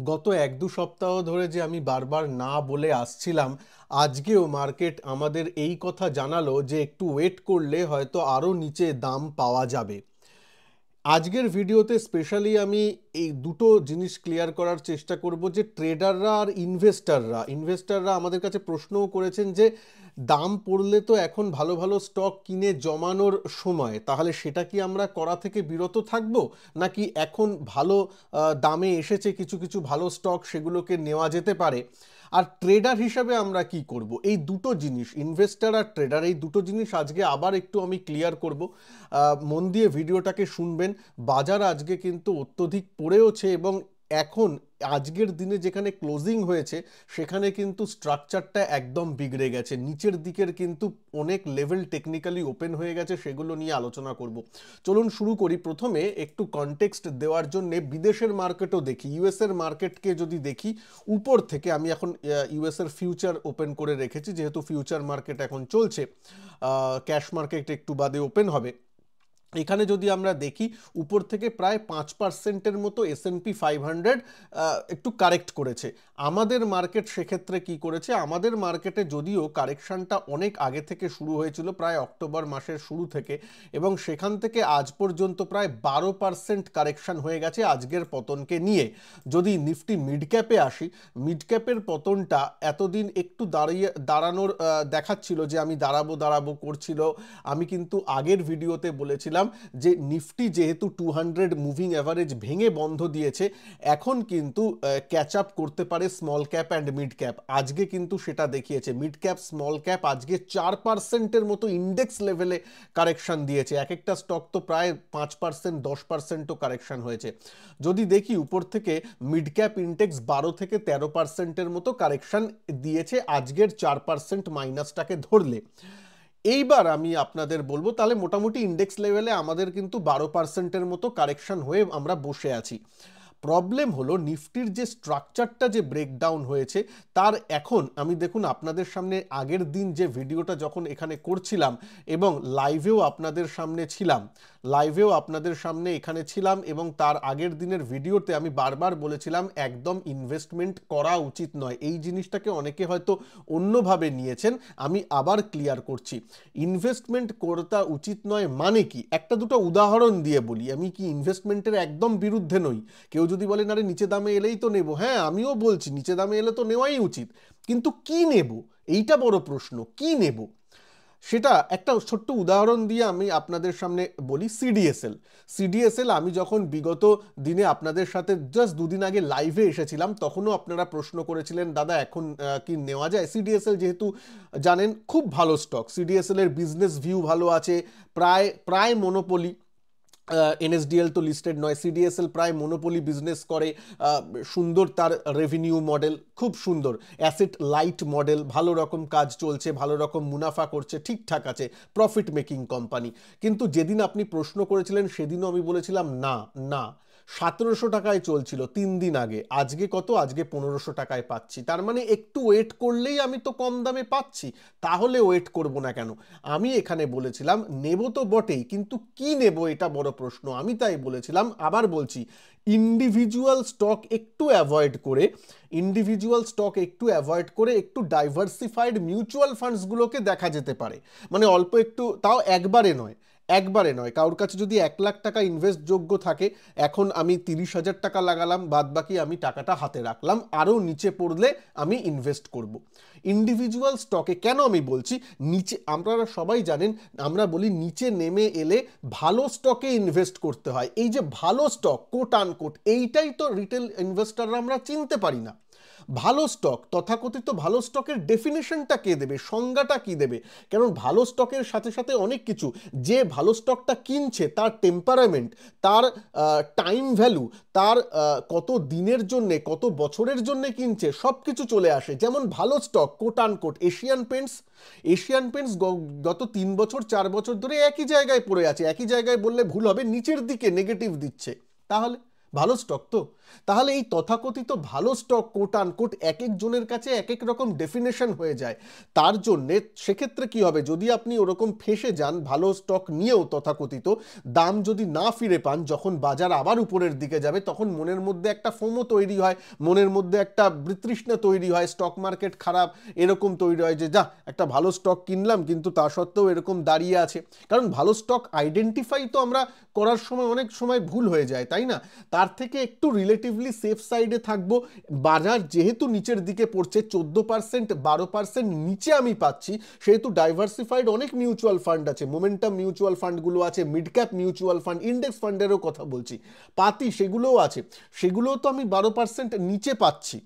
গত 1-2 সপ্তাহ ধরে যে আমি বারবার না বলে আসছিলাম, আজকেও মার্কেট আমাদের এই কথা জানালো যে একটু ওয়েট করলে হয়তো আরও নিচে দাম পাওয়া যাবে। আজকের ভিডিওতে স্পেশালি আমি এই দুটো জিনিস ক্লিয়ার করার চেষ্টা করব যে ট্রেডাররা আর ইনভেস্টররা আমাদের কাছে প্রশ্নও করেছেন যে দাম পড়লে তো এখন ভালো ভালো স্টক কিনে জমানোর সময়, তাহলে সেটা কি আমরা করা থেকে বিরত থাকব, নাকি এখন ভালো দামে এসেছে কিছু কিছু ভালো স্টক, সেগুলোকে নেওয়া যেতে পারে। আর ট্রেডার হিসাবে আমরা কি করব, এই দুটো জিনিস, ইনভেস্টর আর ট্রেডার, এই দুটো জিনিস আজকে আবার একটু আমি ক্লিয়ার করব। মন দিয়ে ভিডিওটাকে শুনবেন। বাজার আজকে কিন্তু অত্যধিক পড়েওছে এবং এখন আজকের দিনে যেখানে ক্লোজিং হয়েছে সেখানে কিন্তু স্ট্রাকচারটা একদম বিগড়ে গেছে, নিচের দিকের কিন্তু অনেক লেভেল টেকনিক্যালি ওপেন হয়ে গেছে, সেগুলো নিয়ে আলোচনা করব। চলুন শুরু করি। প্রথমে একটু কনটেক্সট দেওয়ার জন্য বিদেশের মার্কেটও দেখি, ইউএসের মার্কেটকে যদি দেখি উপর থেকে, আমি এখন ইউএসের ফিউচার ওপেন করে রেখেছি যেহেতু ফিউচার মার্কেট এখন চলছে, ক্যাশ মার্কেট একটু বাদে ওপেন হবে। এখানে যদি আমরা দেখি উপর থেকে প্রায় 5%-এর মতো S&P 500 একটু কারেক্ট করেছে। আমাদের মার্কেট সেক্ষেত্রে কি করেছে, আমাদের মার্কেটে যদিও কারেকশনটা অনেক আগে থেকে শুরু হয়েছিল, প্রায় অক্টোবর মাসের শুরু থেকে, এবং সেখান থেকে আজ পর্যন্ত প্রায় 12% কারেকশন হয়ে গেছে আজকের পতনকে নিয়ে। যদি নিফটি মিড ক্যাপে আসি, মিড ক্যাপের পতনটা এতদিন একটু দাঁড়ানোর দেখাচ্ছিল যে আমি দাঁড়াবো করছিল। আমি কিন্তু আগের ভিডিওতে বলেছিলাম যে নিফটি যেহেতু 200 মুভিং অ্যাভারেজ ভেঙে বন্ধ দিয়েছে, এখন কিন্তু ক্যাচ আপ করতে পারে small cap and mid cap. আজকে কিন্তু সেটা দেখিয়েছে, মিড ক্যাপ স্মল ক্যাপ আজকে 4%-এর মতো ইন্ডেক্স লেভেলে কারেকশন দিয়েছে। এক একটা স্টক তো প্রায় 5%, 10%ও কারেকশন হয়েছে। যদি দেখি উপর থেকে মিড ক্যাপ ইন্ডেক্স 12-13%-এর মতো কারেকশন দিয়েছে আজকের 4% মাইনাসটাকে ধরলে। এইবার আমি আপনাদের বলবো তাহলে মোটামুটি ইন্ডেক্স লেভেলে আমাদের কিন্তু 12%-এর মতো কারেকশন হয়ে আমরা বসে আছি। প্রবলেম হলো নিফটির যে স্ট্রাকচারটা যে ব্রেকডাউন হয়েছে তার, এখন আমি দেখুন আপনাদের সামনে আগের দিন যে ভিডিওটা যখন এখানে করছিলাম এবং লাইভেও আপনাদের সামনে এখানে ছিলাম, এবং তার আগের দিনের ভিডিওতে আমি বারবার বলেছিলাম একদম ইনভেস্টমেন্ট করা উচিত নয়। এই জিনিসটাকে অনেকে হয়তো অন্যভাবে নিয়েছেন, আমি আবার ক্লিয়ার করছি। ইনভেস্টমেন্ট করা উচিত নয় মানে কি, একটা দুটো উদাহরণ দিয়ে বলি। আমি কি ইনভেস্টমেন্টের একদম বিরুদ্ধে নই। কেউ যদি বলেন আরে নিচে দামে এলেই তো নেব, হ্যাঁ আমিও বলছি নিচে দামে এলে তো নেওয়াই উচিত, কিন্তু কি নেব, এইটা বড় প্রশ্ন, কি নেব। সেটা একটা ছোট্ট উদাহরণ দিয়ে আমি আপনাদের সামনে বলি। সিডিএসএল আমি যখন বিগত দিনে আপনাদের সাথে জাস্ট দুদিন আগে লাইভে এসেছিলাম, তখনও আপনারা প্রশ্ন করেছিলেন দাদা এখন কি নেওয়া যায়। সিডিএসএল যেহেতু জানেন খুব ভালো স্টক, সিডিএসএল এর বিজনেস ভিউ ভালো আছে, প্রায় মনোপলি। এনএসডিএল তো লিস্টেড নয়, সিডিএসএল প্রায় মনোপলি বিজনেস করে, সুন্দর তার রেভিনিউ মডেল, খুব সুন্দর অ্যাসেট লাইট মডেল, ভালো রকম কাজ চলছে, ভালো রকম মুনাফা করছে, ঠিকঠাক আছে, প্রফিট মেকিং কোম্পানি। কিন্তু যেদিন আপনি প্রশ্ন করেছিলেন সেদিনও আমি বলেছিলাম না না, 1700 টাকায় চলছিল 3 দিন আগে, আজকে কত, আজকে 1500 টাকায় পাচ্ছি, তার মানে একটু ওয়েট করলেই আমি তো কম দামে পাচ্ছি, তাহলে ওয়েট করব না কেন। আমি এখানে বলেছিলাম নেব তো বটেই, কিন্তু কি নেব এটা বড় প্রশ্ন। আমি তাই বলেছিলাম, আবার বলছি, ইন্ডিভিজুয়াল স্টক একটু অ্যাভয়েড করে একটু ডাইভার্সিফাইড মিউচুয়াল ফান্ডসগুলোকে দেখা যেতে পারে। মানে অল্প একটু, তাও একবারে নয়, কারোর কাছে যদি 1 লাখ টাকা ইনভেস্ট যোগ্য থাকে, এখন আমি 30,000 টাকা লাগালাম, বাদ বাকি আমি টাকাটা হাতে রাখলাম, আরও নিচে পড়লে আমি ইনভেস্ট করব। ইন্ডিভিজুয়াল স্টকে কেন আমি বলছি নিচে, আপনারা সবাই জানেন আমরা বলি নিচে নেমে এলে ভালো স্টকে ইনভেস্ট করতে হয়। এই যে ভালো স্টক কোট আনকোট, এইটাই তো রিটেল ইনভেস্টররা আমরা চিনতে পারি না। ভালো স্টক, তথাকথিত ভালো স্টকের ডেফিনেশনটা কে দেবে, সংজ্ঞাটা কি দেবে? কারণ ভালো স্টকের সাথে সাথে অনেক কিছু, যে ভালো স্টকটা কিনছে তার টেম্পারামেন্ট, তার টাইম ভ্যালু, তার কত দিনের জন্যে কত বছরের জন্যে কিনছে, সব কিছু চলে আসে। যেমন ভালো stock coat unquote Asian paints গত 3 বছর 4 বছর ধরে একই জায়গায় পড়ে আছে, একই জায়গায় বললে ভুল হবে, নিচের দিকে নেগেটিভ দিচ্ছে, তাহলে ভালো স্টক তো। তাহলে এই তথাকথিত ভালো স্টক কোট আনকোট এক এক জনের কাছে এক এক রকম ডেফিনেশন হয়ে যায়। তার জন্যে সেক্ষেত্রে কি হবে, যদি আপনি ওরকম ফেঁসে যান ভালো স্টক নিয়েও তথাকথিত, দাম যদি না ফিরে পান, যখন বাজার আবার উপরের দিকে যাবে তখন মনের মধ্যে একটা ফোমো তৈরি হয়, মনের মধ্যে একটা বিতৃষ্ণা তৈরি হয়, স্টক মার্কেট খারাপ এরকম তৈরি হয় যে যা একটা ভালো স্টক কিনলাম কিন্তু তা সত্ত্বেও এরকম দাঁড়িয়ে আছে। কারণ ভালো স্টক আইডেন্টিফাই তো আমরা করার সময় অনেক সময় ভুল হয়ে যায়, তাই না? তার থেকে একটু রিলেটিভলি সেফ সাইডে থাকবো। বাজার যেহেতু নিচের দিকে পড়ছে, 14% 12% নিচে আমি পাচ্ছি, সেহেতু ডাইভার্সিফাইড অনেক মিউচুয়াল ফান্ড আছে, মোমেন্টাম মিউচুয়াল ফান্ডগুলো আছে, mid cap mutual fund, index ফান্ডেরও কথা বলছি, পাতি সেগুলোও আছে, সেগুলোও তো আমি 12% নিচে পাচ্ছি,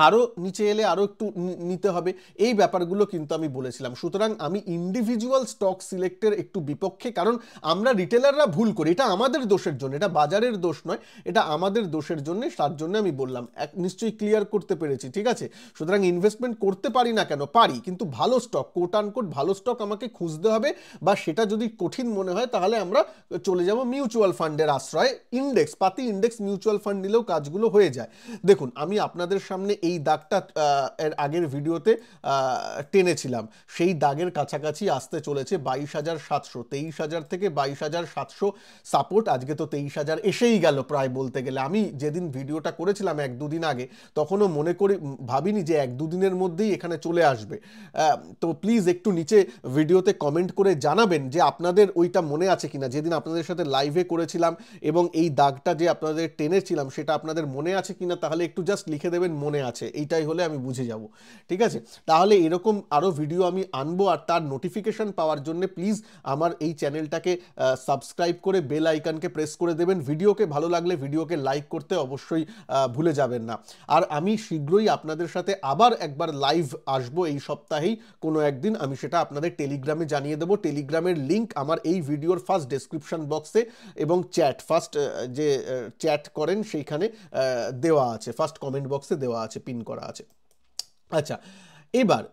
আরও নিচে এলে আরও একটু নিতে হবে, এই ব্যাপারগুলো কিন্তু আমি বলেছিলাম। সুতরাং আমি ইন্ডিভিজুয়াল স্টক সিলেক্টের একটু বিপক্ষে, কারণ আমরা রিটেলাররা ভুল করি, এটা আমাদের দোষের জন্য, এটা বাজারের দোষ নয়, এটা আমাদের দোষের জন্য, তার জন্য আমি বললাম। নিশ্চয়ই ক্লিয়ার করতে পেরেছি, ঠিক আছে? সুতরাং ইনভেস্টমেন্ট করতে পারি না কেন, পারি, কিন্তু ভালো স্টক কোট আনকোট ভালো স্টক আমাকে খুঁজতে হবে, বা সেটা যদি কঠিন মনে হয় তাহলে আমরা চলে যাব মিউচুয়াল ফান্ডের আশ্রয়, ইন্ডেক্স পাতি ইন্ডেক্স মিউচুয়াল ফান্ড নিলেও কাজগুলো হয়ে যায়। দেখুন, আমি আপনাদের সামনে এই দাগটা এর আগের ভিডিওতে টেনেছিলাম, সেই দাগের কাছাকাছি আসতে চলেছে 22,700, 23,000 থেকে 22,700 সাপোর্ট, আজকে তো 23,000 এসেই গেল প্রায় বলতে গেলে। আমি যেদিন ভিডিওটা করেছিলাম 1-2 দিন আগে, তখনও মনে করি ভাবিনি যে 1-2 দিনের মধ্যেই এখানে চলে আসবে। তো প্লিজ একটু নিচে ভিডিওতে কমেন্ট করে জানাবেন যে আপনাদের ওইটা মনে আছে কিনা, যেদিন আপনাদের সাথে লাইভে করেছিলাম এবং এই দাগটা যে আপনাদের টেনেছিলাম সেটা আপনাদের মনে আছে কিনা, তাহলে একটু জাস্ট লিখে দেবেন মনে আছে, এইটাই হলে আমি বুঝে যাব, ঠিক আছে? তাহলে এরকম আরও ভিডিও আমি আনবো, আর তার নোটিফিকেশন পাওয়ার জন্য প্লিজ আমার এই চ্যানেলটাকে সাবস্ক্রাইব করে বেল আইকনকে প্রেস করে দেবেন। ভিডিওকে ভালো লাগলে ভিডিওকে লাইক করতে অবশ্যই ভুলে যাবেন না। আর আমি শীঘ্রই আপনাদের সাথে আবার একবার লাইভ আসবো এই সপ্তাহেই কোনো একদিন, আমি সেটা আপনাদের টেলিগ্রামে জানিয়ে দেবো। টেলিগ্রামের লিঙ্ক আমার এই ভিডিওর ফার্স্ট ডেসক্রিপশন বক্সে এবং ফার্স্ট যে চ্যাট করেন সেইখানে দেওয়া আছে, ফার্স্ট কমেন্ট বক্সে দেওয়া আছে, পিন করা আছে। আচ্ছা, এবার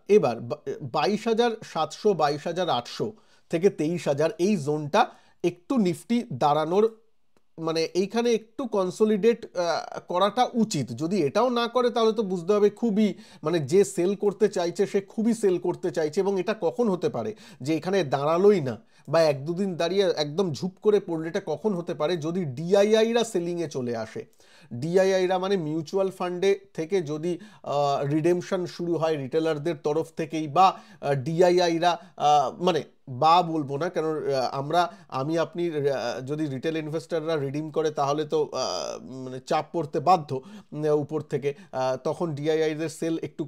22,700 22,800 থেকে 23,000 এই জোনটা একটু নিফটি দাঁড়ানোর, মানে এইখানে একটু কনসলিডেট করাটা উচিত। যদি এটাও না করে তাহলে তো বুঝতে হবে খুবই, মানে যে সেল করতে চাইছে সে খুবই সেল করতে চাইছে, এবং এটা কখন হতে পারে যে এখানে দাঁড়ালোই না বা 1-2 দিন দাঁড়িয়ে একদম ঝুপ করে পড়লে, এটা কখন হতে পারে যদি ডিআইআইরা সেলিংয়ে চলে আসে। ডিআইআইরা মানে মিউচুয়াল ফান্ডে থেকে যদি রিডেমশন শুরু হয় রিটেলারদের তরফ থেকেই, বা ডিআইআইরা মানে বা বলবো না, কারণ আমি আপনি যদি রিটেল ইনভেস্টাররা রিডিম করে তাহলে তো মানে চাপ পড়তে বাধ্য উপর থেকে, তখন ডিআইআইদের সেল একটু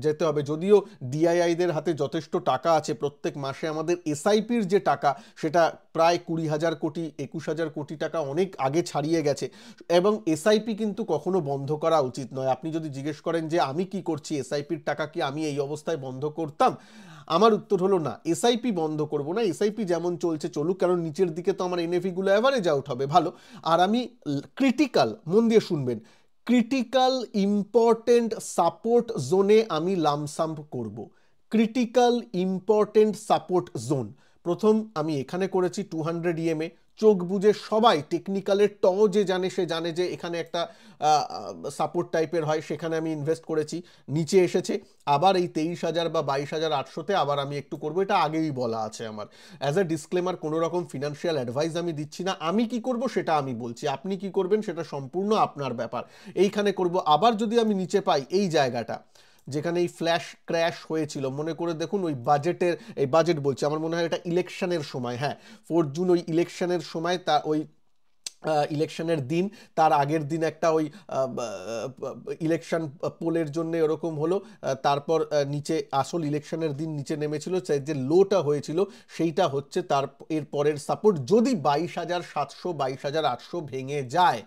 যেতে হবে। যদিও ডিআইআইদের হাতে যথেষ্ট টাকা আছে, প্রত্যেক মাসে আমাদের এসআইপির যে টাকা সেটা প্রায় 20,000 কোটি 21,000 কোটি টাকা অনেক আগে ছাড়িয়ে গেছে, এবং এসআইপি কিন্তু কখনো বন্ধ করা উচিত নয়। আপনি যদি জিজ্ঞেস করেন যে আমি কি করছি, এসআইপির টাকা কি আমি এই অবস্থায় বন্ধ করতাম, আমার উত্তর হলো না, এসআইপি বন্ধ করব না, এসআইপি যেমন চলছে চলুক, কারণ নিচের দিকে তো আমার এনএফিগুলো অ্যাভারেজ আউট হবে ভালো। আর আমি ক্রিটিক্যাল, মন দিয়ে শুনবেন, ক্রিটিক্যাল ইম্পর্টেন্ট সাপোর্ট জোনে আমি লামসাম্প করব। ক্রিটিক্যাল ইম্পর্টেন্ট সাপোর্ট জোন প্রথম আমি এখানে করেছি 200 EMA, চোখ বুঝে সবাই টেকনিক্যালের যে জানে সে জানে যে এখানে একটা সাপোর্ট টাইপের হয়, সেখানে আমি ইনভেস্ট করেছি, নিচে এসেছে আবার এই 23,000 বা 22,800-তে আবার আমি একটু করবো, এটা আগেই বলা আছে আমার। অ্যাজ এ ডিসক্লেমার, কোনো রকম ফিনান্সিয়াল অ্যাডভাইস আমি দিচ্ছি না, আমি কি করব সেটা আমি বলছি, আপনি কি করবেন সেটা সম্পূর্ণ আপনার ব্যাপার। এইখানে করব, আবার যদি আমি নিচে পাই এই জায়গাটা যেখানে এই ফ্ল্যাশ ক্র্যাশ হয়েছিল, মনে করে দেখুন ওই বাজেটের, এই বাজেট বলছি আমার মনে হয় এটা ইলেকশনের সময়, হ্যাঁ 4 জুন ওই ইলেকশনের সময়, তা ওই ইলেকশনের দিন, তার আগের দিন একটা ওই ইলেকশন পোলের জন্য এরকম হলো, তারপর নিচে আসল ইলেকশনের দিন নিচে নেমেছিল, যে লোটা হয়েছিল সেইটা হচ্ছে তার এর পরের সাপোর্ট। যদি 22,700 22,800 ভেঙে যায়,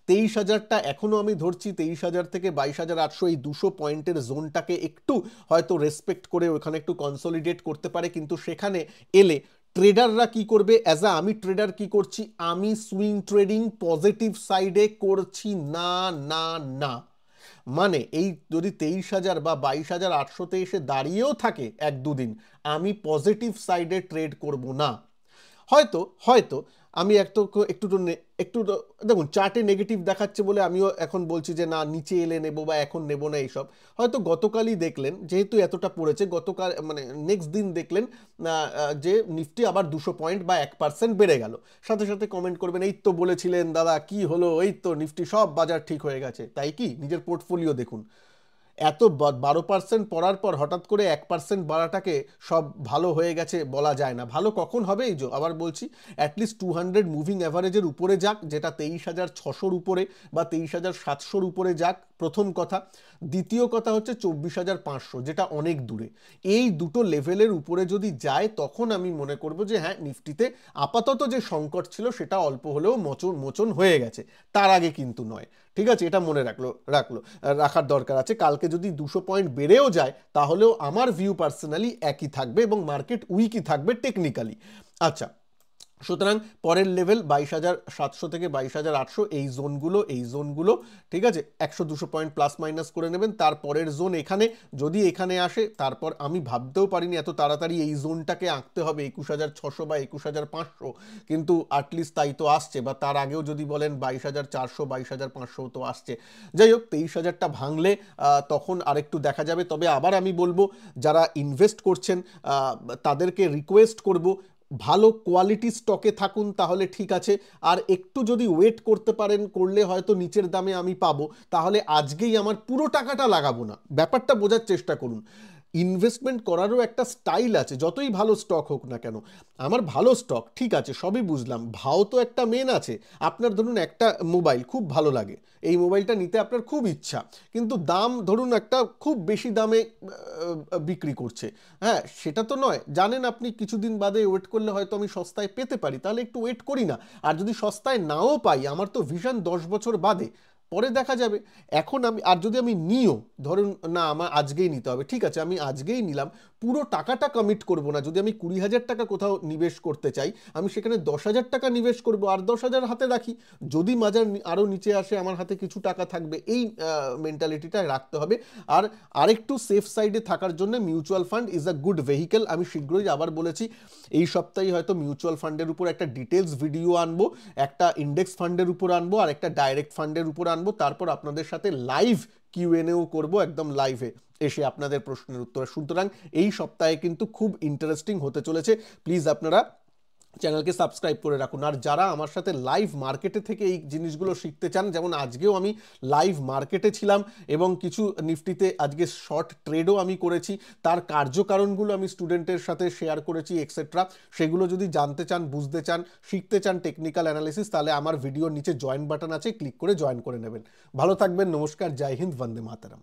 23,000টা এখনও আমি ধরছি, 23,000 থেকে 22,800 এই 200 পয়েন্টের জোনটাকে একটু হয়তো রেসপেক্ট করে ওখানে একটু কনসলিডেট করতে পারে, কিন্তু সেখানে এলে ট্রেডাররা কি করবে, অ্যাজ আ আমি ট্রেডার কি করছি, আমি সুইং ট্রেডিং পজিটিভ সাইডে করছি না না না। মানে এই যদি 23,000 বা 22,800-তে এসে দাঁড়িয়েও থাকে 1-2 দিন, আমি পজিটিভ সাইডে ট্রেড করব না। হয়তো আমি একটু একটু তো একটু তো দেখুন চার্টে নেগেটিভ দেখাচ্ছে বলে আমিও এখন বলছি যে না নিচে এলে নেবো বা এখন নেবো না এইসব। হয়তো গতকালই দেখলেন যেহেতু এতটা পড়েছে, গতকাল মানে নেক্সট দিন দেখলেন যে নিফটি আবার 200 পয়েন্ট বা 1% বেড়ে গেল, সাথে সাথে কমেন্ট করবেন এই তো বলেছিলেন দাদা কি হলো, এই তো নিফটি সব বাজার ঠিক হয়ে গেছে। তাই কি? নিজের পোর্টফোলিও দেখুন। এত 12% পড়ার পর হঠাৎ করে 1% বাড়াটাকে সব ভালো হয়ে গেছে বলা যায় না। ভালো কখন হবে? এই যে আবার বলছি, অ্যাটলিস্ট 200 মুভিং অ্যাভারেজের উপরে যাক, যেটা 23,600 উপরে বা 23,700 উপরে যাক, প্রথম কথা। দ্বিতীয় কথা হচ্ছে 24,500, যেটা অনেক দূরে। এই দুটো লেভেলের উপরে যদি যায় তখন আমি মনে করব যে হ্যাঁ নিফটিতে আপাতত যে সংকট ছিল সেটা অল্প হলেও মোচন হয়ে গেছে, তার আগে কিন্তু নয়। ঠিক আছে, এটা মনে রাখার দরকার আছে। কালকে যদি 200 পয়েন্ট বেড়েও যায় তাহলেও আমার ভিউ পার্সোনালি একই থাকবে এবং মার্কেট উইকই থাকবে টেকনিক্যালি। আচ্ছা, সুতরাং পরের লেভেল 22,700 থেকে 22,800, এই জোনগুলো ঠিক আছে, 100-200 পয়েন্ট প্লাস মাইনাস করে নেবেন। তারপরের জোন এখানে, যদি এখানে আসে, তারপর আমি ভাবতেও পারিনি এত তাড়াতাড়ি এই জোনটাকে আঁকতে হবে 21,600 বা 21,500, কিন্তু আটলিস্ট তাই তো আসছে। বা তার আগেও যদি বলেন 22,400, 22,500 তো আসছে। যাই হোক, 23,000টা ভাঙলে তখন আরেকটু দেখা যাবে। তবে আবার আমি বলবো যারা ইনভেস্ট করছেন তাদেরকে রিকোয়েস্ট করব ভালো কোয়ালিটি স্টকে থাকুন, তাহলে ঠিক আছে। আর একটু যদি ওয়েট করতে পারেন, করলে হয়তো নিচের দামে আমি পাবো, তাহলে আজকেই আমার পুরো টাকাটা লাগাবো না। ব্যাপারটা বোঝার চেষ্টা করুন। ইনভেস্টমেন্ট করারও একটা স্টাইল আছে, যতই ভালো স্টক হোক না কেন। আমার ভালো স্টক ঠিক আছে, সবই বুঝলাম, ভাও তো একটা মেন আছে। আপনার ধরুন একটা মোবাইল খুব ভালো লাগে, এই মোবাইলটা নিতে আপনার খুব ইচ্ছা, কিন্তু দাম ধরুন একটা খুব বেশি দামে বিক্রি করছে। হ্যাঁ, সেটা তো নয়, জানেন আপনি কিছুদিন বাদে ওয়েট করলে হয়তো আমি সস্তায় পেতে পারি, তাহলে একটু ওয়েট করি না। আর যদি সস্তায় নাও পাই, আমার তো ভিশন 10 বছর বাদে, পরে দেখা যাবে। এখন আমি, আর যদি আমি নিও, ধরুন না আমার আজকেই নিতে হবে, ঠিক আছে আমি আজকেই নিলাম, পুরো টাকাটা কমিট করব না। যদি আমি 20,000 টাকা কোথাও নিবেশ করতে চাই, আমি সেখানে 10,000 টাকা নিবেশ করব আর 10,000 হাতে রাখি। যদি বাজার আরও নিচে আসে আমার হাতে কিছু টাকা থাকবে, এই মেন্টালিটিটা রাখতে হবে। আর আরেকটু সেফ সাইডে থাকার জন্য mutual fund is a good vehicle. আমি শীঘ্রই আবার বলেছি, এই সপ্তাহে হয়তো মিউচুয়াল ফান্ডের উপর একটা ডিটেলস ভিডিও আনবো, একটা ইন্ডেক্স ফান্ডের উপর আনবো, আর একটা ডাইরেক্ট ফান্ডের উপর আনবো। তারপর আপনাদের সাথে লাইভ কিউএনএও করবো, একদম লাইভে এসে আপনাদের প্রশ্নের উত্তর। সুতরাং এই সপ্তাহে কিন্তু খুব ইন্টারেস্টিং হতে চলেছে। প্লিজ আপনারা চ্যানেলকে সাবস্ক্রাইব করে রাখুন। আর যারা আমার সাথে লাইভ মার্কেটে থেকে এই জিনিসগুলো শিখতে চান, যেমন আজকেও আমি লাইভ মার্কেটে ছিলাম এবং কিছু নিফটিতে আজকে শর্ট ট্রেডও আমি করেছি, তার কার্যকারণগুলো আমি স্টুডেন্টের সাথে শেয়ার করেছি এক্সেট্রা। সেগুলো যদি জানতে চান, বুঝতে চান, শিখতে চান টেকনিক্যাল অ্যানালিসিস, তাহলে আমার ভিডিওর নিচে জয়েন বাটন আছে, ক্লিক করে জয়েন করে নেবেন। ভালো থাকবেন, নমস্কার, জয় হিন্দ, বন্দে মাতরম।